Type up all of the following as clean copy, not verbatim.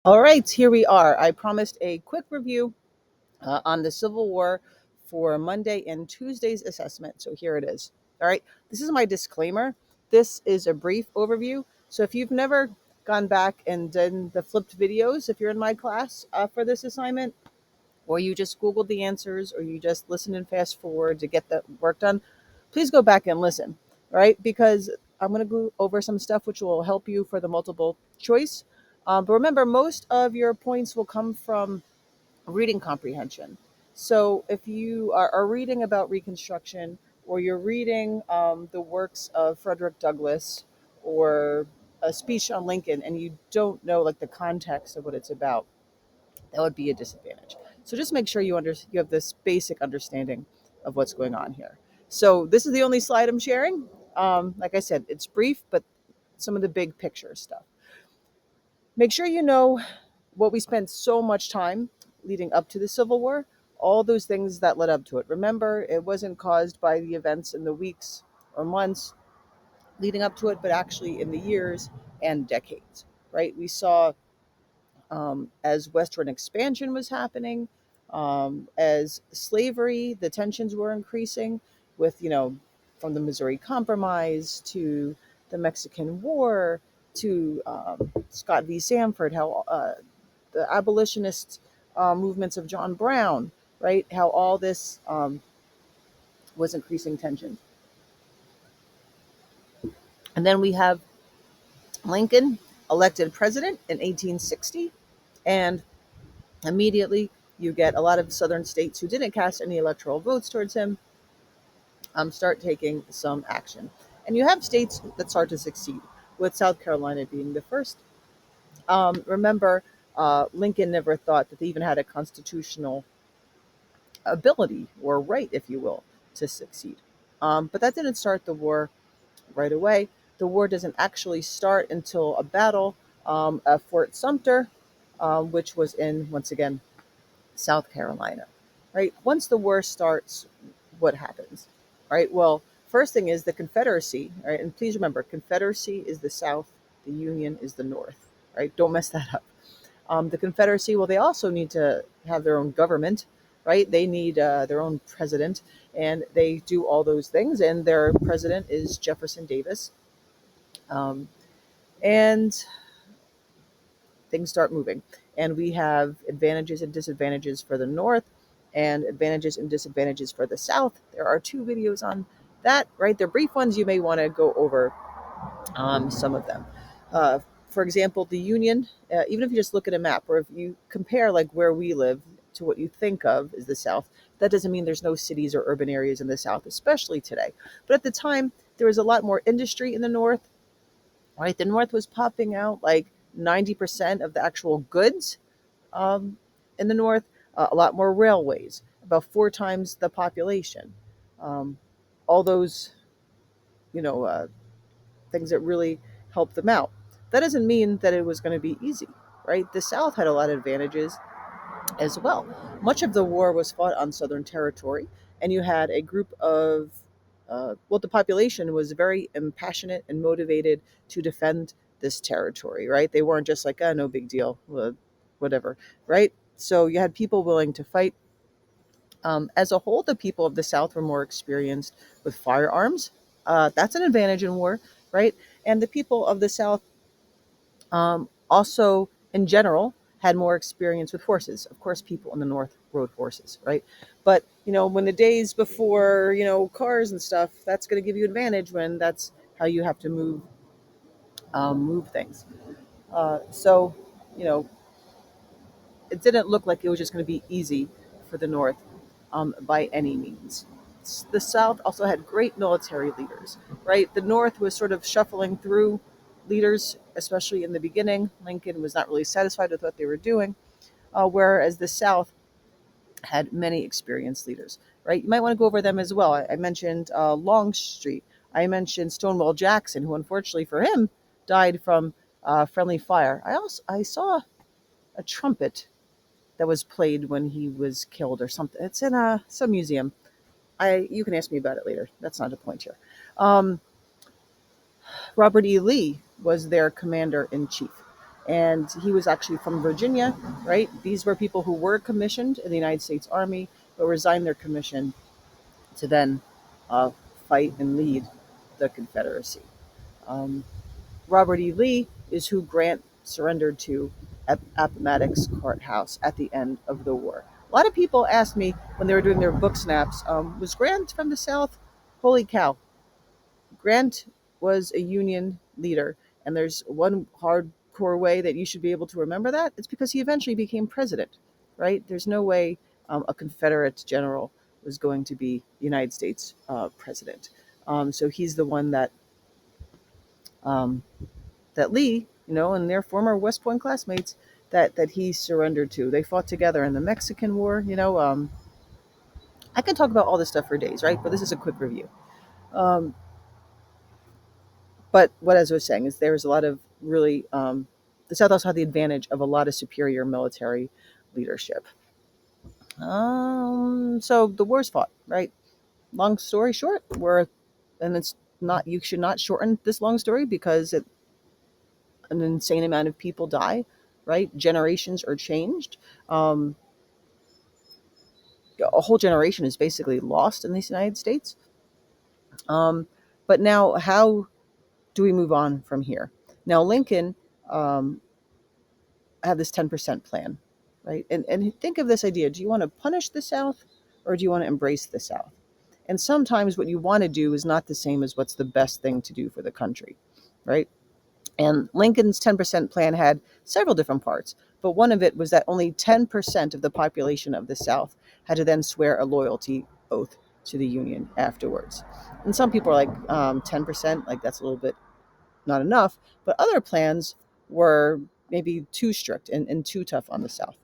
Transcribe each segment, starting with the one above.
All right, here we are. I promised a quick review on the Civil War for Monday and Tuesday's assessment. So here it is. All right, this is my disclaimer. This is a brief overview. So if you've never gone back and done the flipped videos, if you're in my class for this assignment, or you just Googled the answers, or you just listen and fast forward to get the work done, please go back and listen, all right? Because I'm going to go over some stuff which will help you for the multiple choice. But remember, most of your points will come from reading comprehension. So if you are reading about Reconstruction, or you're reading the works of Frederick Douglass, or a speech on Lincoln, and you don't know like the context of what it's about, that would be a disadvantage. So just make sure you have this basic understanding of what's going on here. So this is the only slide I'm sharing. Like I said, it's brief, but some of the big picture stuff. Make sure you know what we spent so much time leading up to the Civil War, all those things that led up to it. Remember, it wasn't caused by the events in the weeks or months leading up to it, but actually in the years and decades, right? We saw as Western expansion was happening, as slavery, the tensions were increasing with, from the Missouri Compromise to the Mexican War to Scott v. Sanford, how the abolitionist movements of John Brown, right? How all this was increasing tension. And then we have Lincoln elected president in 1860, and immediately you get a lot of southern states who didn't cast any electoral votes towards him start taking some action. And you have states that start to succeed, with South Carolina being the first. Remember, Lincoln never thought that they even had a constitutional ability or right, if you will, to succeed. But that didn't start the war right away. The war doesn't actually start until a battle at Fort Sumter, which was in, once again, South Carolina, right? Once the war starts, what happens, right? Well, first thing is the Confederacy, right? And please remember, Confederacy is the South, the Union is the North, right? Don't mess that up. The Confederacy, well, they also need to have their own government, right? They need their own president, and they do all those things. And their president is Jefferson Davis. Um, and things start moving. And we have advantages and disadvantages for the North and advantages and disadvantages for the South. There are two videos on that, right? They're brief ones. You may want to go over some of them. Uh, for example, the Union, even if you just look at a map, or if you compare like where we live to what you think of as the South, that doesn't mean there's no cities or urban areas in the South, especially today. But at the time, there was a lot more industry in the North, right? The North was popping out like 90% of the actual goods um, in the North, a lot more railways, about four times the population. Um, all those, you know, uh, things that really helped them out. That doesn't mean that it was going to be easy, right? The South had a lot of advantages as well. Much of the war was fought on Southern territory, and you had a group of, the population was very passionate and motivated to defend this territory, right? They weren't just like, no big deal, whatever, right? So you had people willing to fight. As a whole, the people of the South were more experienced with firearms. That's an advantage in war, right? And the people of the South also, in general, had more experience with horses. Of course, people in the North rode horses, right? But when the days before cars and stuff, that's going to give you advantage when that's how you have to move things. So, you know, it didn't look like it was just going to be easy for the North by any means. The South also had great military leaders, right? The North was sort of shuffling through leaders, especially in the beginning. Lincoln was not really satisfied with what they were doing, whereas the South had many experienced leaders, right? You might want to go over them as well. I mentioned Longstreet. I mentioned Stonewall Jackson, who unfortunately for him died from friendly fire. I saw a trumpet that was played when he was killed or something. It's in some museum. You can ask me about it later. That's not the point here. Um, Robert E. Lee was their commander in chief. And he was actually from Virginia, right? These were people who were commissioned in the United States Army, but resigned their commission to then uh, fight and lead the Confederacy. Um, Robert E. Lee is who Grant surrendered to at Appomattox Courthouse at the end of the war. A lot of people asked me when they were doing their book snaps, was Grant from the South? Holy cow. Grant was a Union leader, and there's one hardcore way that you should be able to remember that. It's because he eventually became president, right? There's no way a Confederate general was going to be United States president. So he's the one um, that Lee, and their former West Point classmates, that he surrendered to. They fought together in the Mexican War. I can talk about all this stuff for days, right? But this is a quick review. Um, but what as I was saying is there's a lot of really the South also had the advantage of a lot of superior military leadership. So the wars fought, right? Long story short, and it's not, you should not shorten this long story because an insane amount of people die, right? Generations are changed. Um, a whole generation is basically lost in the United States. Um, but now, how do we move on from here? Now, Lincoln um, had this 10% plan, right? And think of this idea: do you want to punish the South, or do you want to embrace the South? And sometimes what you want to do is not the same as what's the best thing to do for the country, right? And Lincoln's 10% plan had several different parts, but one of it was that only 10% of the population of the South had to then swear a loyalty oath to the Union afterwards. And some people are like, 10%, like that's a little bit not enough. But other plans were maybe too strict and too tough on the South.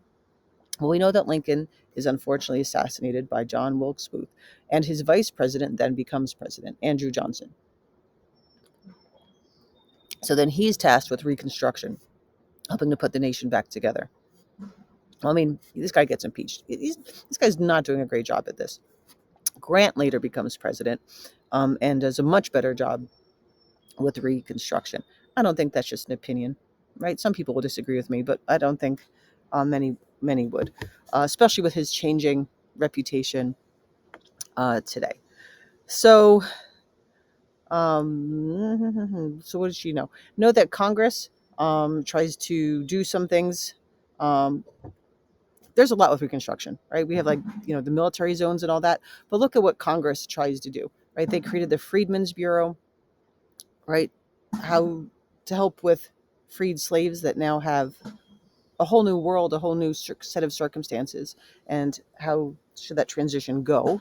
Well, we know that Lincoln is unfortunately assassinated by John Wilkes Booth, and his vice president then becomes president, Andrew Johnson. So then he's tasked with Reconstruction, helping to put the nation back together. I mean, this guy gets impeached. This guy's not doing a great job at this. Grant later becomes president and does a much better job with Reconstruction. I don't think that's just an opinion, right? Some people will disagree with me, but I don't think many would, especially with his changing reputation today. So, so what does she know? Know that Congress tries to do some things. Um, there's a lot with Reconstruction, right? We have the military zones and all that, but look at what Congress tries to do, right? They created the Freedmen's Bureau, right? How to help with freed slaves that now have a whole new world, a whole new set of circumstances, and how should that transition go?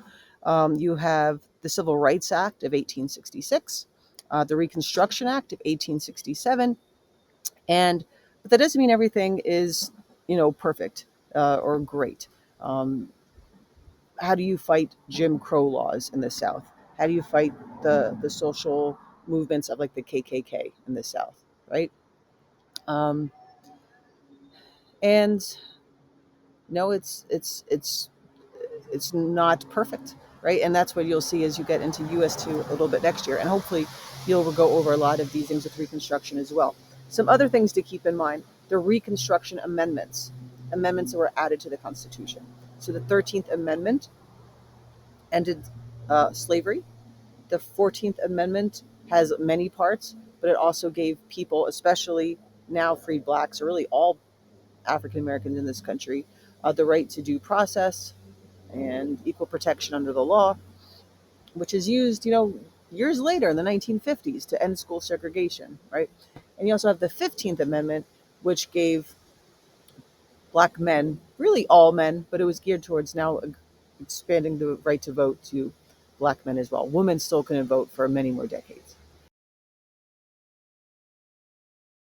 You have the Civil Rights Act of 1866, the Reconstruction Act of 1867, but that doesn't mean everything is, perfect or great. Um, how do you fight Jim Crow laws in the South? How do you fight the social movements of like the KKK in the South, right? Um, and no, it's not perfect, right? And that's what you'll see as you get into US2 a little bit next year, and hopefully you'll go over a lot of these things with Reconstruction as well. Some other things to keep in mind: the Reconstruction amendments that were added to the Constitution. So the 13th Amendment ended slavery. The 14th Amendment has many parts, but it also gave people, especially now freed blacks, or really all African Americans in this country, the right to due process and equal protection under the law, which is used, years later in the 1950s to end school segregation, right? And you also have the 15th Amendment, which gave black men, really all men, but it was geared towards now expanding the right to vote to black men as well. Women still couldn't vote for many more decades.